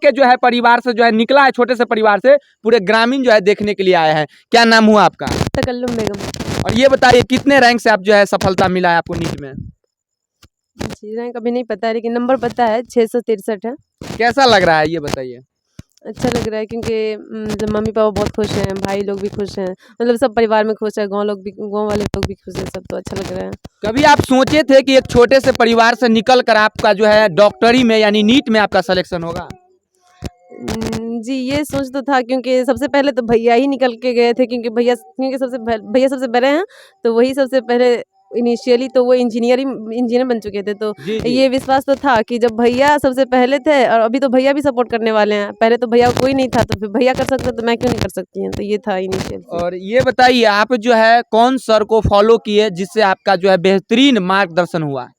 के जो है परिवार से जो है निकला है, छोटे से परिवार से पूरे ग्रामीण जो है देखने के लिए आए हैं। क्या नाम हुआ आपका? तकल्लुम बेगम। और ये बताइए कितने रैंक से आप जो है सफलता मिला है आपको नीट में? जी रैंक अभी नहीं पता है, लेकिन नंबर पता है 663 है। कैसा लग रहा है ये बताइए? अच्छा लग रहा है क्योंकि मतलब मम्मी पापा बहुत खुश हैं, भाई लोग भी खुश हैं, मतलब सब परिवार में खुश है, गाँव वाले लोग भी खुश हैं, सब तो अच्छा लग रहा है। कभी आप सोचे थे कि एक छोटे से परिवार से निकल कर आपका जो है डॉक्टरी में यानी नीट में आपका सिलेक्शन होगा? जी ये सोच तो था, क्योंकि सबसे पहले तो भैया ही निकल के गए थे, क्योंकि भैया सबसे बड़े हैं, तो वही सबसे पहले इनिशियली तो वो इंजीनियर बन चुके थे, तो जी जी। ये विश्वास तो था कि जब भैया सबसे पहले थे, और अभी तो भैया भी सपोर्ट करने वाले हैं, पहले तो भैया कोई नहीं था, तो फिर भैया कर सकते तो मैं क्यों नहीं कर सकती हूँ, तो ये था इनिशियल से। और ये बताइए आप जो है कौन सर को फॉलो किए जिससे आपका जो है बेहतरीन मार्गदर्शन हुआ?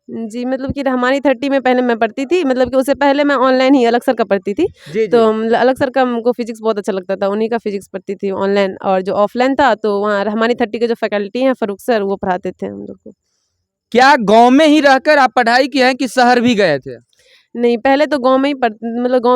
जी, मतलब कि रहमानी 30 में पहले मैं पढ़ती थी, मतलब कि उससे पहले मैं ऑनलाइन ही अलग सर का पढ़ती थी। जी जी। तो अलग सर का हमको फिज़िक्स बहुत अच्छा लगता था, उन्हीं का फिज़िक्स पढ़ती थी ऑनलाइन, और जो ऑफलाइन था तो वहाँ रहमानी 30 के जो फैकल्टी हैं फ़ारूक सर, वो पढ़ाते थे हम लोग को। क्या गांव में ही रहकर आप पढ़ाई की है कि शहर भी गए थे? नहीं, पहले तो गाँव में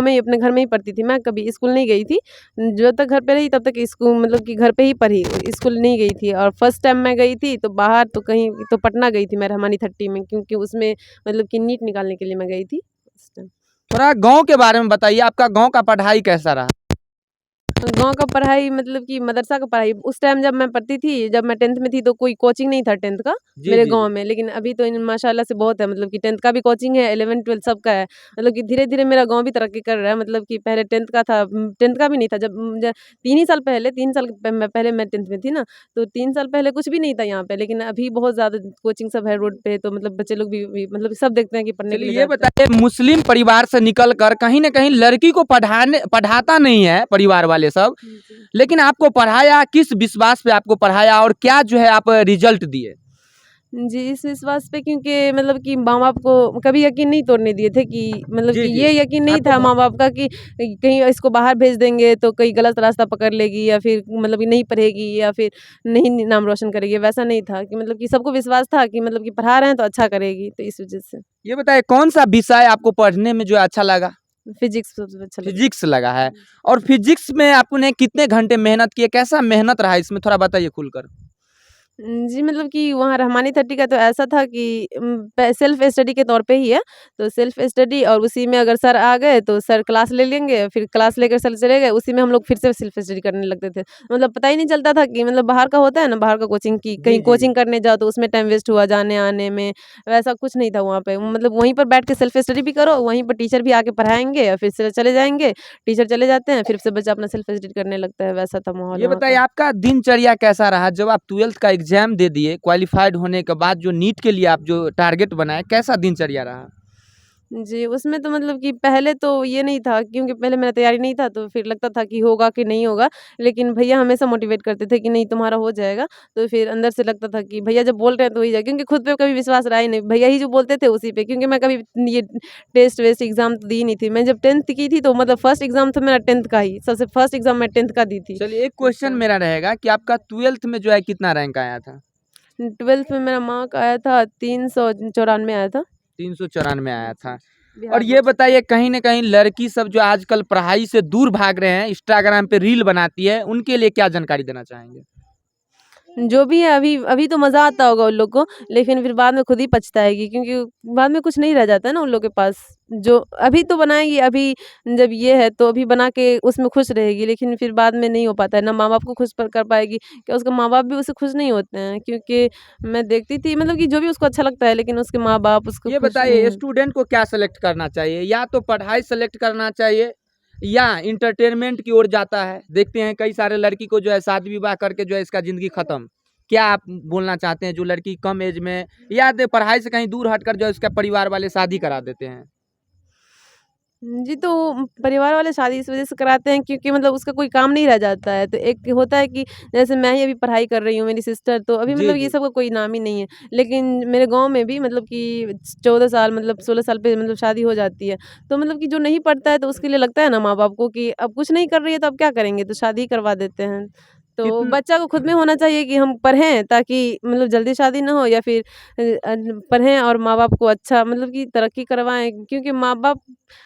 ही अपने घर में ही पढ़ती थी मैं, कभी स्कूल नहीं गई थी। जब तक घर पे रही तब तक स्कूल मतलब कि घर पे ही पढ़ी, स्कूल नहीं गई थी, और फर्स्ट टाइम मैं गई थी तो बाहर तो कहीं तो पटना गई थी मैं रहमानी 30 में, क्योंकि उसमें मतलब कि नीट निकालने के लिए मैं गई थी उस टाइम। थोड़ा गांव के बारे में बताइए, आपका गांव का पढ़ाई कैसा रहा? गाँव का पढ़ाई मतलब कि मदरसा का पढ़ाई उस टाइम जब मैं पढ़ती थी, जब मैं 10th में थी तो कोई कोचिंग नहीं था 10th का जी मेरे जी गाँव जी। में। लेकिन अभी तो इन माशाल्लाह से बहुत है, मतलब कि 10th का भी कोचिंग है, 11th-12th सबका है। मतलब कि धीरे-धीरे मेरा गाँव भी तरक्की कर रहा है, मतलब कि पहले 10th का था, 10th का भी नहीं था, जब 3 ही साल पहले 3 साल पहले मैं 10th में थी ना, तो 3 साल पहले कुछ भी नहीं था यहाँ पे। लेकिन अभी बहुत ज़्यादा कोचिंग सब है रोड पे, तो मतलब बच्चे लोग भी मतलब सब देखते हैं कि पढ़ने के लिए चलिए ये जाते हैं। बताइए, मुस्लिम परिवार से निकल कर कहीं ना कहीं लड़की को पढ़ाता नहीं है परिवार वाले सब, जी। लेकिन आपको पढ़ाया किस विश्वास पे आपको पढ़ाया और क्या जो है आप रिजल्ट दिए? जी, इस विश्वास पे, क्योंकि मतलब कि माँ-बाप को कभी यकीन नहीं तोड़ने दिए थे, कि मतलब जी कि जी। ये यकीन नहीं आपको था माँ-बाप का कि कहीं इसको बाहर भेज देंगे तो कहीं गलत रास्ता पकड़ लेगी, या फिर मतलब कि नहीं पढ़ेगी, या फिर नहीं नाम रोशन करेगी, वैसा नहीं था, कि मतलब कि सबको विश्वास था कि मतलब कि पढ़ा रहे हैं तो अच्छा करेगी, तो इस वज़ह से। ये बताइए कौन सा विषय आपको पढ़ने में जो है अच्छा लगा? फिज़िक्स सबसे अच्छा लगा। फिजिक्स लगा है। और फिजिक्स में आपने कितने घंटे मेहनत की है? कैसा मेहनत रहा इसमें थोड़ा बताइए खुलकर? जी, मतलब कि वहाँ रहमानी 30 का तो ऐसा था कि सेल्फ स्टडी के तौर पे ही है, तो सेल्फ स्टडी, और उसी में अगर सर आ गए तो सर क्लास ले लेंगे, फिर क्लास लेकर सर चले गए, उसी में हम लोग फिर से सेल्फ स्टडी करने लगते थे। मतलब पता ही नहीं चलता था कि मतलब बाहर का होता है ना, बाहर का कोचिंग की जी कहीं जी। कोचिंग करने जाओ तो उसमें टाइम वेस्ट हुआ जाने-आने में, वैसा कुछ नहीं था वहाँ पे। मतलब वहीं पर बैठ के सेल्फ स्टडी भी करो, वहीं पर टीचर भी आके पढ़ाएँगे, और फिर से चले जाएँगे, टीचर चले जाते हैं, फिर से बच्चा अपना सेल्फ स्टडी करने लगता है, वैसा था माहौल ये वहाँ बताइए का। आपका दिनचर्या कैसा रहा? जब आप 12th का एग्ज़ाम दे दिए, क्वालिफ़ाइड होने के बाद जो नीट के लिए आप जो टारगेट बनाए, कैसा दिनचर्या रहा? जी, उसमें तो मतलब कि पहले तो ये नहीं था, क्योंकि पहले मेरा तैयारी नहीं था, तो फिर लगता था कि होगा कि नहीं होगा। लेकिन भैया हमेशा मोटिवेट करते थे कि नहीं तुम्हारा हो जाएगा। तो फिर अंदर से लगता था कि भैया जब बोल रहे हैं तो हो ही जाएगा, क्योंकि खुद पे कभी विश्वास रहा ही नहीं। भैया ही जो बोलते थे उसी पे, क्योंकि मैं कभी ये टेस्ट-वेस्ट एग्ज़ाम तो दी नहीं थी। मैं जब 10th की थी तो मतलब फर्स्ट एग्ज़ाम था मेरा 10th का ही। सबसे फर्स्ट एग्ज़ाम मैं 10th का दी थी चलिए एक उस क्वेश्चन टाइम। मेरा रहेगा कि आपका 12th में जो है कितना रैंक आया था? 12th में मेरा मार्क आया था 394 आया था। 394 आया था। जी, और बिहार ये बोर्ड से। बताइए कहीं न कहीं लड़की सब जो आजकल पढ़ाई से दूर भाग रहे हैं, इंस्टाग्राम पे रील बनाती है, उनके लिए क्या जानकारी देना चाहेंगे? जो भी है, अभी अभी तो मज़ा आता होगा उन लोग को, लेकिन फिर बाद में खुद ही पछताएगी, क्योंकि बाद में कुछ नहीं रह जाता है ना उन लोग के पास। जो अभी तो बनाएगी, अभी जब ये है तो अभी बना के उसमें खुश रहेगी, लेकिन फिर बाद में नहीं हो पाता है, ना माँ-बाप को खुश पर कर पाएगी, क्या उसके माँ-बाप भी उससे खुश नहीं होते हैं, क्योंकि मैं देखती थी मतलब कि जो भी उसको अच्छा लगता है, लेकिन उसके माँ-बाप उसको ये खुश नहीं बताइए होते। स्टूडेंट को क्या सेलेक्ट करना चाहिए? या तो पढ़ाई सेलेक्ट करना चाहिए या एंटरटेनमेंट की ओर जाता है। देखते हैं कई सारे लड़की को जो है शादी विवाह करके जो है इसका ज़िंदगी खत्म। क्या आप बोलना चाहते हैं जो लड़की कम एज में या दे पढ़ाई से कहीं दूर हटकर जो है उसका परिवार वाले शादी करा देते हैं? जी, तो परिवार वाले शादी इस वज़ह से कराते हैं, क्योंकि मतलब उसका कोई काम नहीं रह जाता है। तो एक होता है कि जैसे मैं ही अभी पढ़ाई कर रही हूँ, मेरी सिस्टर, तो अभी जी, मतलब ये जी। सब का कोई नाम ही नहीं है। लेकिन मेरे गाँव में भी मतलब कि 14 साल मतलब 16 साल पे मतलब शादी हो जाती है। तो मतलब कि जो नहीं पढ़ता है तो उसके लिए लगता है ना माँ-बाप को कि अब कुछ नहीं कर रही है तो अब क्या करेंगे? तो शादी करवा देते हैं। तो कितन बच्चा को खुद में होना चाहिए कि हम पढ़ें ताकि मतलब जल्दी शादी ना हो, या फिर पढ़ें और माँ-बाप को अच्छा मतलब कि तरक्की करवाएँ, क्योंकि माँ-बाप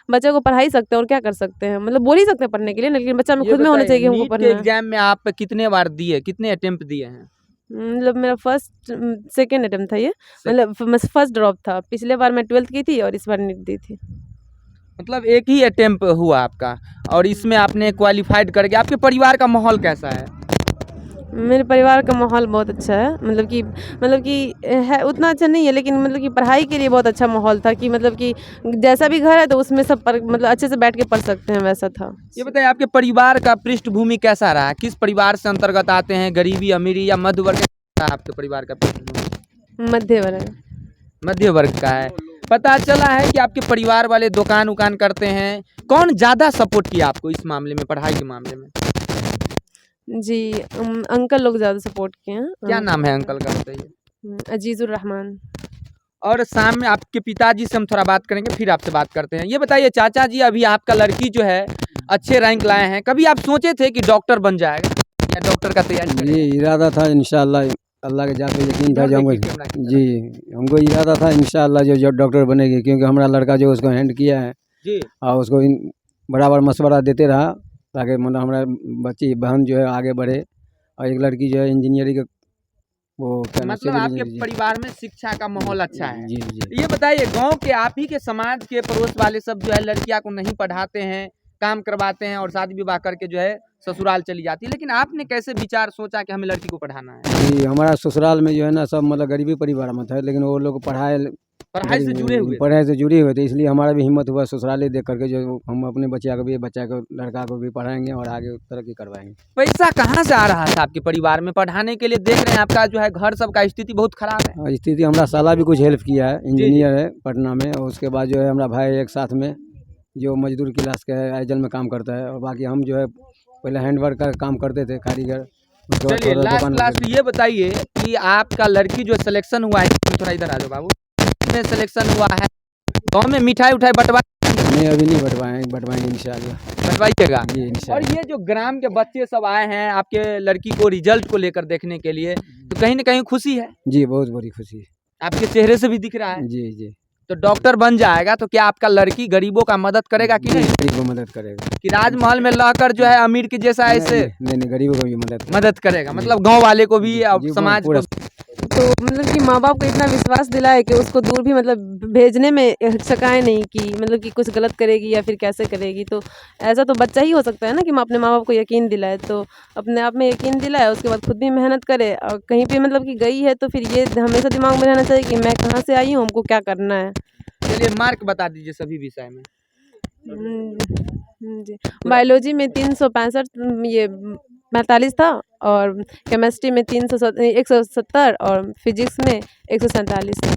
बच्चे को पढ़ा ही सकते हैं और क्या कर सकते हैं? मतलब बोल ही सकते हैं पढ़ने के लिए, लेकिन बच्चा में ये खुद में होना बताइए चाहिए कि हमको नीट के पढ़ना है। एग्जाम में आप कितने बार दिए, कितने अटेम्प्ट दिए हैं? मतलब मेरा फर्स्ट सेकंड अटेम्प्ट था ये, सेकंड मतलब फर्स्ट ड्रॉप था। पिछले बार मैं 12th की थी और इस बार नीट दी थी। मतलब एक ही अटेम्प्ट हुआ आपका और इसमें आपने क्वालिफाइड कर गया। आपके परिवार का माहौल कैसा है? मेरे परिवार का माहौल बहुत अच्छा है, मतलब कि है उतना अच्छा नहीं है, लेकिन मतलब कि पढ़ाई के लिए बहुत अच्छा माहौल था कि मतलब कि जैसा भी घर है तो उसमें सब मतलब अच्छे से बैठ के पढ़ सकते हैं, वैसा था। ये बताइए आपके परिवार का पृष्ठभूमि कैसा रहा? किस परिवार से अंतर्गत आते हैं? गरीबी, अमीरी या मध्य वर्ग? कैसा रहा आपके परिवार का पृष्ठभूमि? मध्य वर्ग। मध्य वर्ग का है। पता चला है कि आपके परिवार वाले दुकान-उकान करते हैं। कौन ज़्यादा सपोर्ट किया आपको इस मामले में, पढ़ाई के मामले में? जी, अंकल लोग ज़्यादा सपोर्ट किए हैं। क्या नाम है अंकल का बताइए? अजीज़ुर रहमान। और शाम में आपके पिताजी से हम थोड़ा बात करेंगे, फिर आपसे बात करते हैं। ये बताइए चाचा जी, अभी आपका लड़की जो है अच्छे रैंक लाए हैं, कभी आप सोचे थे कि डॉक्टर बन जाएगा या डॉक्टर का तैयारी जी करेगा? इरादा था इंशाअल्लाह, अल्लाह के जाते यकीन था इधर जो हमको देखिए कैमरा की जी तरफ। हमको इरादा था इंशाअल्लाह जो डॉक्टर बनेगी, क्योंकि हमारा लड़का जो उसको हैंड किया है जी, और उसको बराबर मशवरा देते रहा ताकि मतलब हमारा बच्ची बहन जो है आगे बढ़े, और एक लड़की जो है इंजीनियरिंग का वो क्या नाम मतलब सिविल आपके इंजीनियर। परिवार में शिक्षा का माहौल अच्छा है। जी जी ये बताइए गाँव के आप ही के समाज के पड़ोस वाले सब जो है लड़कियाँ को नहीं पढ़ाते हैं, काम करवाते हैं और शादी विवाह करके जो है ससुराल चली जाती है, लेकिन आपने कैसे विचार सोचा कि हमें लड़की को पढ़ाना है? जी हमारा ससुराल में जो है ना सब मतलब गरीबी परिवार में था, लेकिन वो लोग पढ़ाए पढ़ाई से जुड़े हुए थे। पढ़ाई से जुड़े हुए थे, इसलिए हमारा भी हिम्मत हुआ ससुराले देख करके जो हम अपने बच्चा को लड़का को भी पढ़ाएंगे और आगे तरक्की करवाएंगे। पैसा कहाँ से आ रहा था आपके परिवार में पढ़ाने के लिए? देख रहे हैं आपका जो है घर सबका स्थिति बहुत खराब है। और स्थिति हमारा साला भी कुछ हेल्प किया है, जी, जी। इंजीनियर है पटना में, और उसके बाद जो है हमारा भाई एक साथ में जो मजदूर क्लास का है, आइजल में काम करता है, और बाकी हम जो है पहले हैंडवर्क का काम करते थे, कारीगर, उसके बाद चलिए थोड़ा दुकान लास्ट ये बताइए कि आपका लड़की जो सिलेक्शन हुआ है, थोड़ा इधर आ जाओ बाबू, में सिलेक्शन हुआ है, गाँव में मिठाई उठाई नहीं अभी नहीं बंटवाएंगे इंशाल्लाह। बंटवाइएगा। जी और इंशाल्लाह। ये जो ग्राम के बच्चे सब आए हैं आपके लड़की को रिजल्ट को लेकर देखने के लिए, तो कहीं ना कहीं खुशी है, जी बहुत बड़ी खुशी है। आपके चेहरे से भी दिख रहा है। जी जी तो डॉक्टर बन जाएगा तो क्या आपका लड़की गरीबों का मदद करेगा कि जी, नहीं? गरीब को मदद करेगा। कि राजमहल में रहकर जो है अमीर के जैसा ऐसे नहीं गरीबों को भी मदद करेगा, मतलब गांव वाले को भी जी, और जी, समाज पूरा को। तो मतलब कि माँ-बाप को इतना विश्वास दिलाए कि उसको दूर भी मतलब भेजने में हिचकाए नहीं कि मतलब कि कुछ गलत करेगी या फिर कैसे करेगी। तो ऐसा तो बच्चा ही हो सकता है ना कि अपने माँ-बाप को यकीन दिलाए, तो अपने आप में यकीन दिलाए, उसके बाद खुद भी मेहनत करे, और कहीं पे मतलब कि गई है तो फिर ये हमेशा दिमाग में रहना चाहिए कि मैं कहाँ से आई हूँ, हमको क्या करना है। चलिए मार्क बता दीजिए सभी विषय में। जी। बायोलॉजी में 365 ये 45 था, और केमिस्ट्री में 170 और फिजिक्स में 147 था।